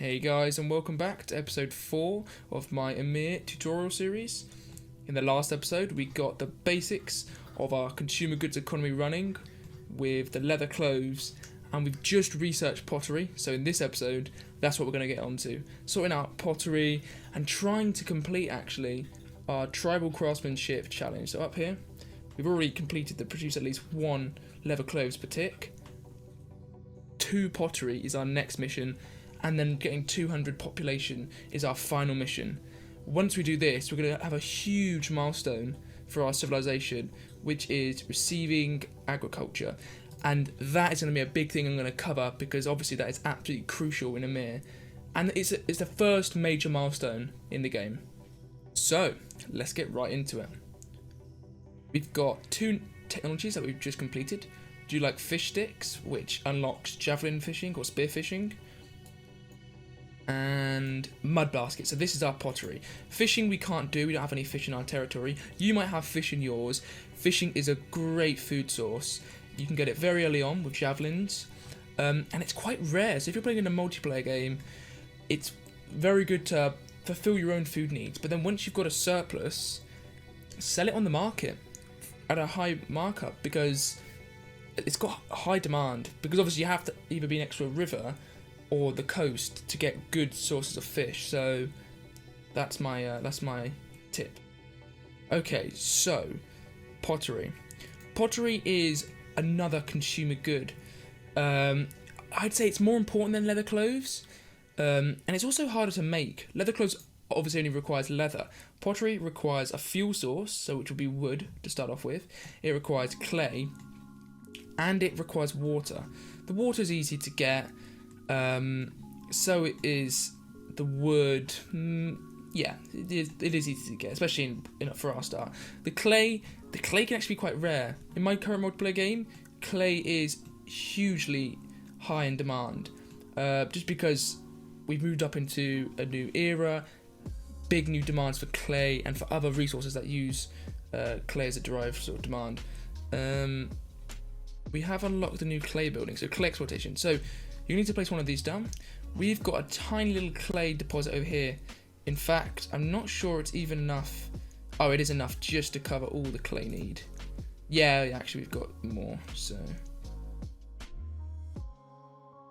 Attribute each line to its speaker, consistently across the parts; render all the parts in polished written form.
Speaker 1: Hey guys, and welcome back to episode 4 of my Ymir tutorial series. In the last episode we got the basics of our consumer goods economy running with the leather clothes, and we've just researched pottery, so in this episode that's what we're going to get onto. Sorting out pottery and trying to complete actually our tribal craftsmanship challenge. So up here we've already completed the produce at least 1 leather clothes per tick. 2 pottery is our next mission, and then getting 200 population is our final mission. Once we do this, we're going to have a huge milestone for our civilization, which is receiving agriculture, and that is going to be a big thing I'm going to cover, because obviously that is absolutely crucial in Ymir, and it's the first major milestone in the game. So let's get right into it. We've got 2 technologies that we've just completed. Do you like fish sticks, which unlocks javelin fishing or spear fishing, and mud baskets. So this is our pottery. Fishing we can't do, we don't have any fish in our territory. You might have fish in yours. Fishing is a great food source. You can get it very early on with javelins, and it's quite rare. So if you're playing in a multiplayer game, it's very good to fulfill your own food needs. But then once you've got a surplus, sell it on the market at a high markup, because it's got high demand. Because obviously you have to either be next to a river or the coast to get good sources of fish. So that's my tip. Okay, so pottery. Pottery is another consumer good. I'd say it's more important than leather clothes, and it's also harder to make. Leather clothes obviously only requires leather. Pottery requires a fuel source, so which will be wood to start off with. It requires clay, and it requires water. The water is easy to get. So it is the wood. Yeah, it is easy to get, especially for our start. The clay can actually be quite rare. In my current multiplayer game, clay is hugely high in demand, just because we've moved up into a new era. Big new demands for clay and for other resources that use clay as a derived sort of demand. We have unlocked the new clay building, so clay exploitation. So you need to place one of these down. We've got a tiny little clay deposit over here. In fact, I'm not sure it's even enough. Oh, it is enough just to cover all the clay need. Yeah, actually we've got more, so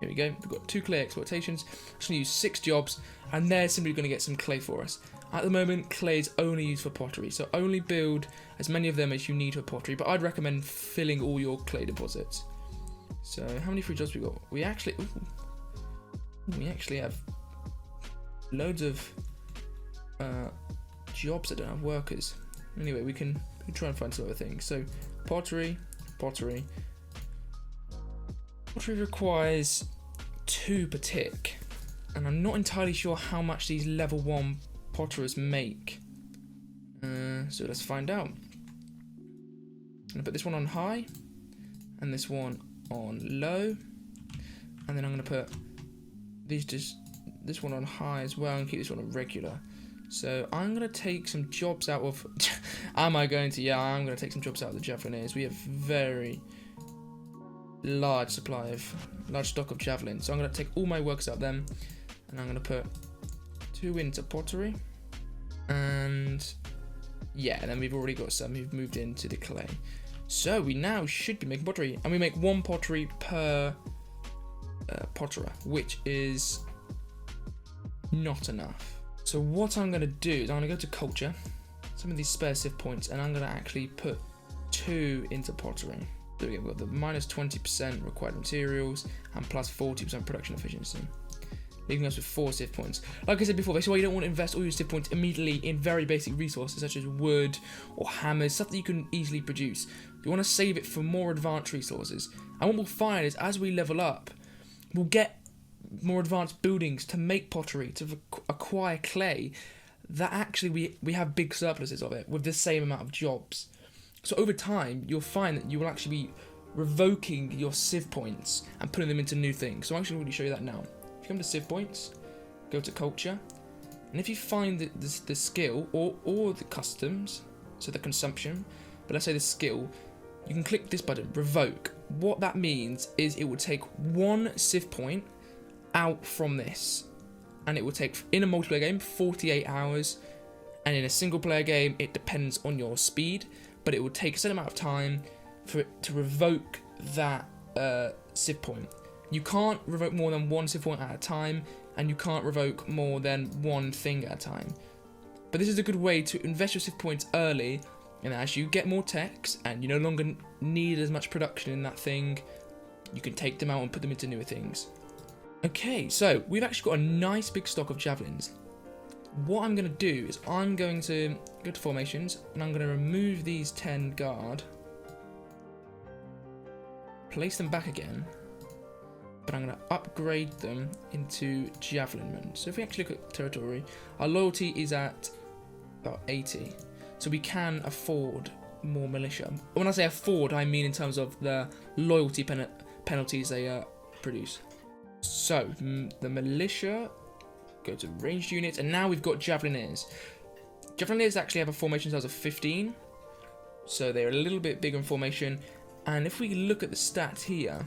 Speaker 1: here we go. We've got 2 clay exploitations. I'm just going to use 6 jobs, and they're simply going to get some clay for us. At the moment, clay is only used for pottery, so only build as many of them as you need for pottery, but I'd recommend filling all your clay deposits. So how many free jobs we got? We actually have loads of jobs that don't have workers. Anyway, we can try and find some other things. So pottery requires 2 per tick, and I'm not entirely sure how much these level 1 potterers make. So let's find out. I'm gonna put this one on high and this one on low, and then I'm going to put this one on high as well and keep this one on regular. So I'm going to take some jobs out of I'm going to take some jobs out of the Javelineers. We have very large stock of javelins, so I'm going to take all my workers out of them, and I'm going to put 2 into pottery, and then we've already got some who've moved into the clay. So we now should be making pottery, and we make 1 pottery per potterer, which is not enough. So what I'm going to do is I'm going to go to culture, some of these spare civ points, and I'm going to actually put 2 into pottery. There we go, we've got the minus 20% required materials and plus 40% production efficiency, leaving us with 4 civ points. Like I said before, this is why you don't want to invest all your civ points immediately in very basic resources such as wood or hammers, stuff that you can easily produce. You want to save it for more advanced resources. And what we'll find is as we level up, we'll get more advanced buildings to make pottery, to acquire clay, that actually we have big surpluses of it with the same amount of jobs. So over time, you'll find that you will actually be revoking your civ points and putting them into new things. So I'm actually going to show you that now. If you come to civ points, go to culture, and if you find the skill or the customs, so the consumption, but let's say the skill, you can click this button, revoke. What that means is it will take 1 civ point out from this, and it will take, in a multiplayer game, 48 hours. And in a single player game, it depends on your speed, but it will take a certain amount of time for it to revoke that civ point. You can't revoke more than one civ point at a time, and you can't revoke more than one thing at a time. But this is a good way to invest your civ points early, and as you get more techs and you no longer need as much production in that thing, you can take them out and put them into newer things. Okay, so we've actually got a nice big stock of javelins. What I'm going to do is I'm going to go to formations, and I'm going to remove these 10 guard, place them back again, but I'm going to upgrade them into javelin men. So if we actually look at territory, our loyalty is at about 80, so we can afford more militia. When I say afford, I mean in terms of the loyalty penalties they produce. So the militia go to ranged units, and now we've got javelineers. Javelineers actually have a formation size of 15, so they're a little bit bigger in formation. And if we look at the stats here,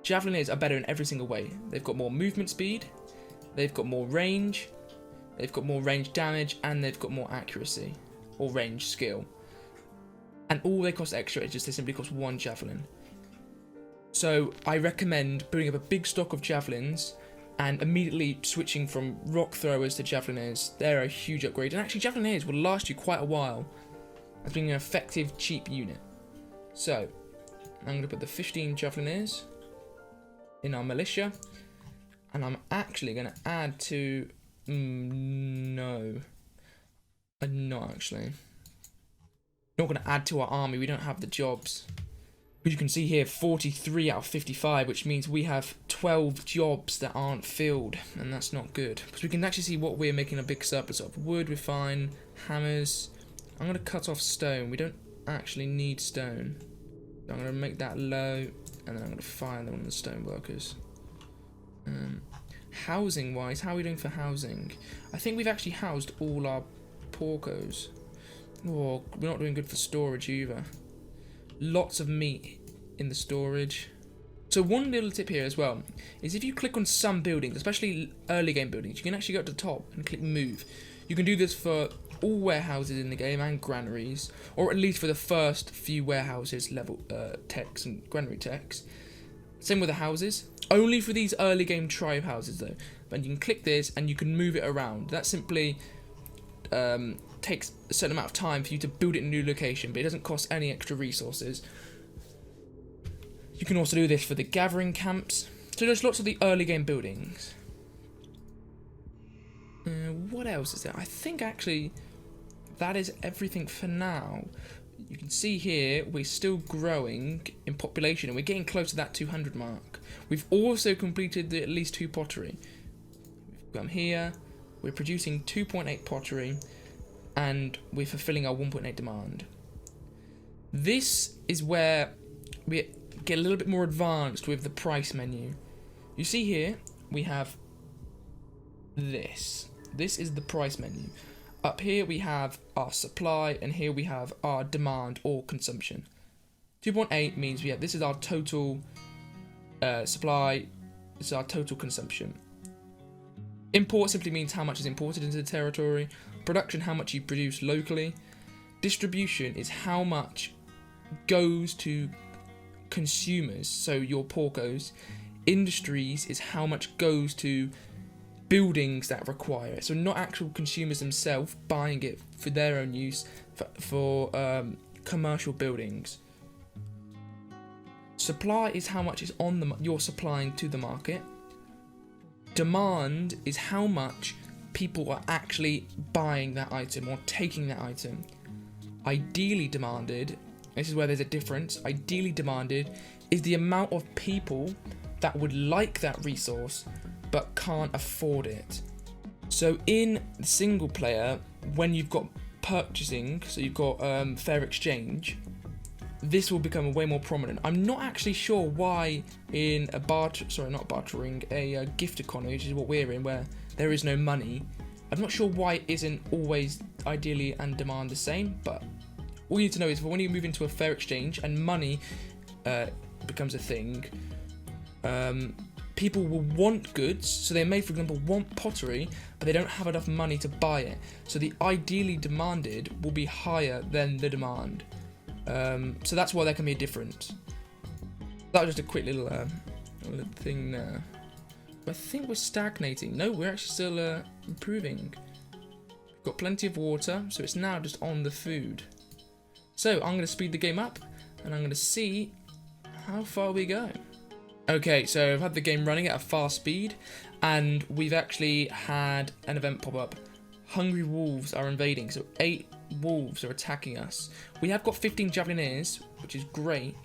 Speaker 1: javelineers are better in every single way. They've got more movement speed, they've got more range, they've got more range damage, and they've got more accuracy or range skill. And all they cost extra is just they simply cost 1 javelin. So I recommend building up a big stock of javelins and immediately switching from rock throwers to javelineers. They're a huge upgrade, and actually javelineers will last you quite a while as being an effective, cheap unit. So I'm going to put the 15 javelineers in our militia, and I'm actually going to add to... no. I'm not actually. Not going to add to our army, we don't have the jobs. As you can see here, 43 out of 55, which means we have 12 jobs that aren't filled, and that's not good. Because we can actually see what we're making a big surplus of. Wood, we're fine. Hammers. I'm going to cut off stone. We don't actually need stone. So I'm going to make that low, and then I'm going to fire them on the stone workers. Housing-wise, how are we doing for housing? I think we've actually housed all our porcos. Oh, we're not doing good for storage either. Lots of meat in the storage. So one little tip here as well is if you click on some buildings, especially early game buildings, you can actually go to the top and click move. You can do this for all warehouses in the game and granaries, or at least for the first few warehouses level techs and granary techs. Same with the houses. Only for these early game tribe houses though. But you can click this and you can move it around. That simply takes a certain amount of time for you to build it in a new location, but it doesn't cost any extra resources. You can also do this for the gathering camps. So there's lots of the early game buildings. What else is there? I think actually that is everything for now. You can see here we're still growing in population, and we're getting close to that 200 mark. We've also completed the at least 2 pottery. We've come here, we're producing 2.8 pottery, and we're fulfilling our 1.8 demand. This is where we get a little bit more advanced with the price menu. You see here, we have this. This is the price menu. Up here we have our supply, and here we have our demand or consumption. 2.8 means this is our total supply, this is our total consumption. Import simply means how much is imported into the territory. Production, how much you produce locally. Distribution is how much goes to consumers, so your porcos. Industries is how much goes to buildings that require it, so not actual consumers themselves buying it for their own use, for commercial buildings. Supply is how much is on the you're supplying to the market. Demand is how much people are actually buying that item or taking that item. Ideally demanded, this is where there's a difference, ideally demanded is the amount of people that would like that resource but can't afford it. So in single player, when you've got purchasing, so you've got fair exchange, this will become way more prominent. I'm not actually sure why in a a gift economy, which is what we're in, where there is no money. I'm not sure why it isn't always ideally and demand the same, but all you need to know is for when you move into a fair exchange and money becomes a thing, people will want goods, so they may, for example, want pottery, but they don't have enough money to buy it. So the ideally demanded will be higher than the demand. So that's why there can be a difference. That was just a quick little thing there. I think we're stagnating. No, we're actually still improving. We've got plenty of water, so it's now just on the food. So I'm going to speed the game up, and I'm going to see how far we go. Okay, so I've had the game running at a fast speed, and we've actually had an event pop up. Hungry wolves are invading, so 8 wolves are attacking us. We have got 15 javlineers, which is great,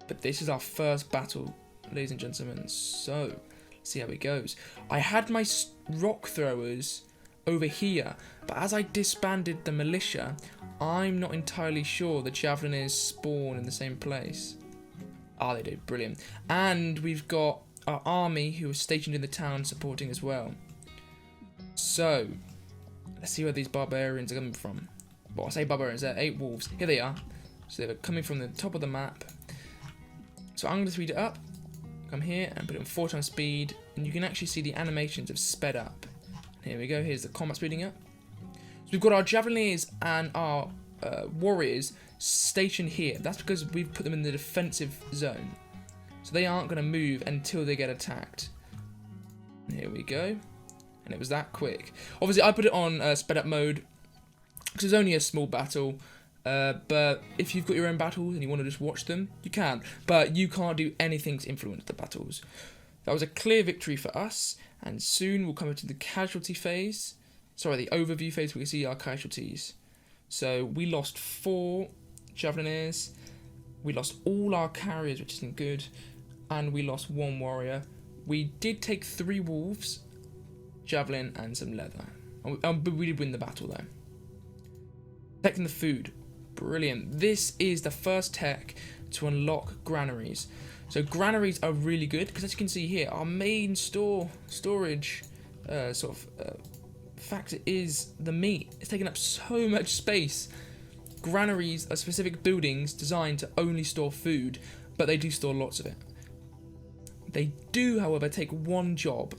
Speaker 1: but this is our first battle, ladies and gentlemen, so let's see how it goes. I had my rock throwers over here, but as I disbanded the militia, I'm not entirely sure the javelineers spawn in the same place. Ah, they do. Brilliant. And we've got our army who are stationed in the town supporting as well. So, let's see where these barbarians are coming from. Well, I say barbarians, they're 8 wolves. Here they are. So they're coming from the top of the map. So I'm going to speed it up. Come here and put it on 4 times speed. And you can actually see the animations have sped up. Here we go. Here's the combat speeding up. So we've got our javelineers and our warriors stationed here. That's because we've put them in the defensive zone, so they aren't going to move until they get attacked. And here we go, and it was that quick. Obviously I put it on sped up mode because it's only a small battle, but if you've got your own battles and you want to just watch them, you can, but you can't do anything to influence the battles. That was a clear victory for us, and soon we'll come into the casualty phase. Sorry, the overview phase. We can see our casualties. So we lost 4 javelineers, we lost all our carriers, which isn't good, and we lost 1 warrior. We did take 3 wolves, javelin, and some leather. But we did win the battle though. Protecting the food. Brilliant. This is the first tech to unlock granaries. So granaries are really good because, as you can see here, our main storage factor is the meat. It's taking up so much space. Granaries are specific buildings designed to only store food, but they do store lots of it. They do, however, take 1 job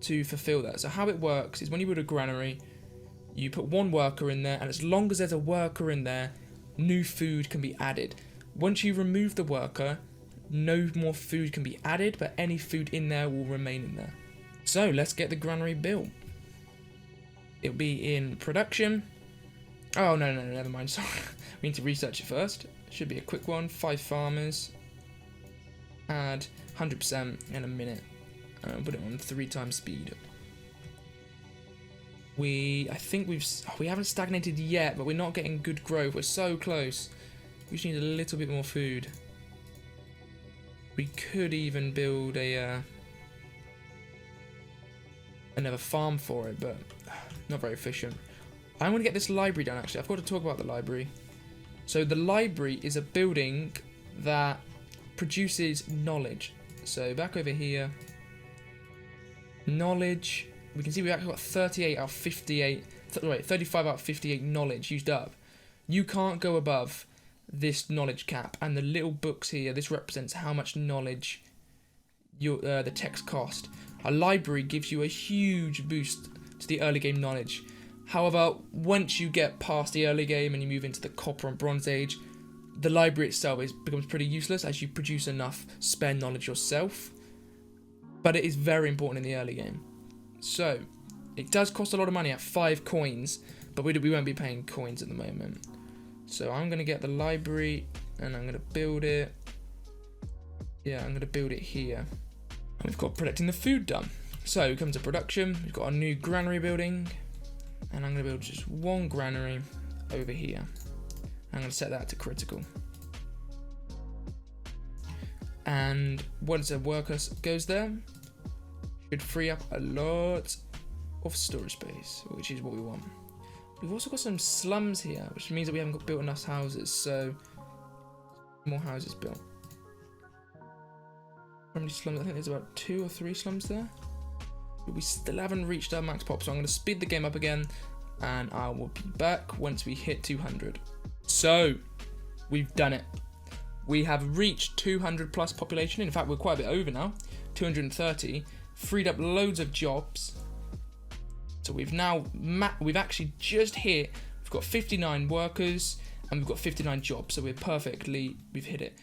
Speaker 1: to fulfill that. So how it works is when you build a granary, you put 1 worker in there, and as long as there's a worker in there, new food can be added. Once you remove the worker, no more food can be added, but any food in there will remain in there. So let's get the granary built. It'll be in production. Oh, no, never mind. Sorry. We need to research it first. Should be a quick one. 5 farmers. Add 100% in a minute. Put it on 3 times speed. I think we haven't stagnated yet, but we're not getting good growth. We're so close. We just need a little bit more food. We could even build another farm for it, but not very efficient. I'm going to get this library done, actually. I've got to talk about the library. So the library is a building that produces knowledge. So back over here, knowledge. We can see we've actually got 35 out of 58 knowledge used up. You can't go above this knowledge cap, and the little books here, this represents how much knowledge the text cost. A library gives you a huge boost to the early game knowledge. However, once you get past the early game and you move into the Copper and Bronze Age, the library itself becomes pretty useless as you produce enough spare knowledge yourself. But it is very important in the early game. So, it does cost a lot of money at 5 coins, but we won't be paying coins at the moment. So I'm going to get the library and I'm going to build it. Yeah, I'm going to build it here. And we've got protecting the food done. So we come to production. We've got our new granary building. And I'm going to build just 1 granary over here. I'm going to set that to critical. And once a worker goes there, should free up a lot of storage space, which is what we want. We've also got some slums here, which means that we haven't got built enough houses, so more houses built. How many slums? I think there's about 2 or 3 slums there. But we still haven't reached our max pop, so I'm going to speed the game up again, and I will be back once we hit 200. So, we've done it. We have reached 200 plus population. In fact, we're quite a bit over now. 230. Freed up loads of jobs. So we've now we've actually just hit. We've got 59 workers and we've got 59 jobs. So we've hit it.